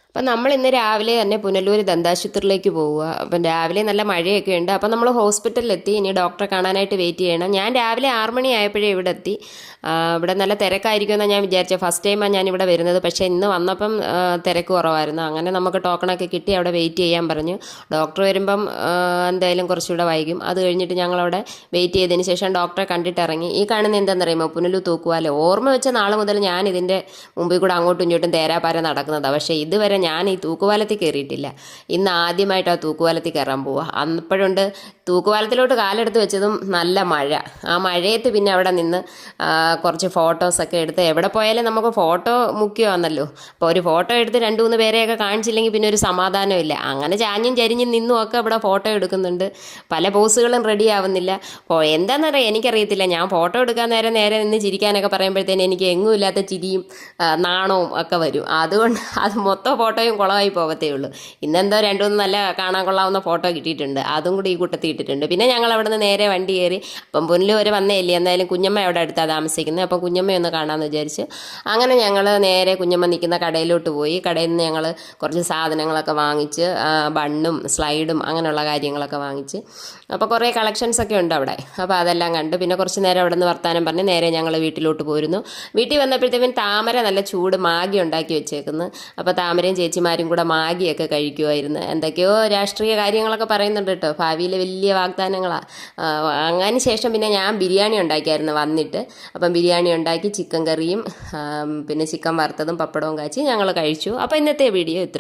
അപ്പം നമ്മൾ ഇന്ന് രാവിലെ തന്നെ പുനലൂർ ദന്താശുപത്രിയിലേക്ക് പോവുക. അപ്പം രാവിലെ നല്ല മഴയൊക്കെ ഉണ്ട്. അപ്പം നമ്മൾ ഹോസ്പിറ്റലിലെത്തി. ഇനി ഡോക്ടറെ കാണാനായിട്ട് വെയിറ്റ് ചെയ്യണം. ഞാൻ രാവിലെ 6 മണി ആയപ്പോഴേ ഇവിടെ എത്തി. ഇവിടെ നല്ല തിരക്കായിരിക്കുമെന്നാണ് ഞാൻ വിചാരിച്ചത്. ഫസ്റ്റ് ടൈമാണ് ഞാൻ ഇവിടെ വരുന്നത്. പക്ഷേ ഇന്ന് വന്നപ്പം തിരക്ക് കുറവായിരുന്നു. അങ്ങനെ നമുക്ക് ടോക്കണൊക്കെ കിട്ടി അവിടെ വെയിറ്റ് ചെയ്യാൻ പറഞ്ഞു. ഡോക്ടർ വരുമ്പം എന്തായാലും കുറച്ചുകൂടെ വൈകും. അത് കഴിഞ്ഞിട്ട് ഞങ്ങളവിടെ വെയിറ്റ് ചെയ്തതിന് ശേഷം ഡോക്ടറെ കണ്ടിട്ട് ഇറങ്ങി. ഈ കാണുന്ന എന്താണെന്നറിയുമോ, പുനലൂർ തൂക്കുവാല. ഓർമ്മ വെച്ച നാൾ മുതൽ ഞാൻ ഇതിൻ്റെ മുമ്പിൽ കൂടെ അങ്ങോട്ടും ഇങ്ങോട്ടും തേരാപ്പാര നടക്കുന്നതാണ്. പക്ഷേ ഇതുവരെ ഞാൻ ഈ തൂക്കുപാലത്തിൽ കയറിയിട്ടില്ല. ഇന്ന് ആദ്യമായിട്ട് ആ തൂക്കുപാലത്തിൽ കയറാൻ പോവുക. അന്നപ്പോഴുണ്ട് തൂക്കുപാലത്തിലോട്ട് കാലെടുത്ത് വെച്ചതും നല്ല മഴ. ആ മഴയത്ത് പിന്നെ അവിടെ നിന്ന് കുറച്ച് ഫോട്ടോസൊക്കെ എടുത്ത്, എവിടെ പോയാലും നമുക്ക് ഫോട്ടോ മുഖ്യമാണല്ലോ. അപ്പോൾ ഒരു ഫോട്ടോ എടുത്ത് 2-3 പേരെയൊക്കെ കാണിച്ചില്ലെങ്കിൽ പിന്നെ ഒരു സമാധാനമില്ല. അങ്ങനെ ചാഞ്ഞും ചരിഞ്ഞും നിന്നും ഒക്കെ ഇവിടെ ഫോട്ടോ എടുക്കുന്നുണ്ട്. പല പോസുകളും റെഡി ആവുന്നില്ല. അപ്പോൾ എന്താണെന്നറിയാം, എനിക്കറിയത്തില്ല. ഞാൻ ഫോട്ടോ എടുക്കാൻ നേരെ നിന്ന് ചിരിക്കാനൊക്കെ പറയുമ്പോഴത്തേന് എനിക്ക് എങ്ങും ഇല്ലാത്ത ചിരിയും നാണവും ഒക്കെ വരും. അതുകൊണ്ട് അത് മൊത്തം ഫോട്ടോയും കുളമായി പോകത്തേ ഉള്ളൂ. ഇന്നെന്തോ 2-3 നല്ല കാണാൻ കൊള്ളാവുന്ന ഫോട്ടോ കിട്ടിയിട്ടുണ്ട്. അതും കൂടി ഈ കൂട്ടത്തിൽ ഇട്ടിട്ടുണ്ട്. പിന്നെ ഞങ്ങൾ അവിടെ നിന്ന് നേരെ വണ്ടി കയറി. അപ്പം പുനലൂർ വന്നേ ഇല്ലേ, എന്തായാലും കുഞ്ഞമ്മ അവിടെ അടുത്താണ് താമസിക്കുന്നത്. അപ്പം കുഞ്ഞമ്മയൊന്ന് കാണാമെന്ന് വിചാരിച്ച് അങ്ങനെ ഞങ്ങൾ നേരെ കുഞ്ഞമ്മ നിൽക്കുന്ന കടയിലോട്ട് പോയി. കടയിൽ നിന്ന് ഞങ്ങൾ കുറച്ച് സാധനങ്ങളൊക്കെ വാങ്ങിച്ച്, ബണ്ണും സ്ലൈഡും അങ്ങനെയുള്ള കാര്യങ്ങളൊക്കെ വാങ്ങിച്ച്. അപ്പോൾ കുറേ കളക്ഷൻസൊക്കെ ഉണ്ട് അവിടെ. അപ്പോൾ അതെല്ലാം കണ്ട് പിന്നെ കുറച്ച് നേരം അവിടെ നിന്ന് വർത്താനം പറഞ്ഞ് നേരെ ഞങ്ങൾ വീട്ടിലോട്ട് പോയിരുന്നു. വീട്ടിൽ വന്നപ്പോഴത്തേക്കും താമര നല്ല ചൂട് മാഗി ഉണ്ടാക്കി വെച്ചേക്കുന്നു. അപ്പോൾ താമരയും ചേച്ചിമാരും കൂടെ മാഗിയൊക്കെ കഴിക്കുമായിരുന്നു. എന്തൊക്കെയോ രാഷ്ട്രീയ കാര്യങ്ങളൊക്കെ പറയുന്നുണ്ട് കേട്ടോ. ഭാവിയിൽ വലിയ വാഗ്ദാനങ്ങളാണ്. അങ്ങനെ ശേഷം പിന്നെ ഞാൻ ബിരിയാണി ഉണ്ടാക്കിയായിരുന്നു വന്നിട്ട്. അപ്പം ബിരിയാണി ഉണ്ടാക്കി, ചിക്കൻ കറിയും പിന്നെ ചിക്കൻ വറുത്തതും പപ്പടവും കാച്ചി ഞങ്ങൾ കഴിച്ചു. അപ്പോൾ ഇന്നത്തെ വീഡിയോ ഇത്ര.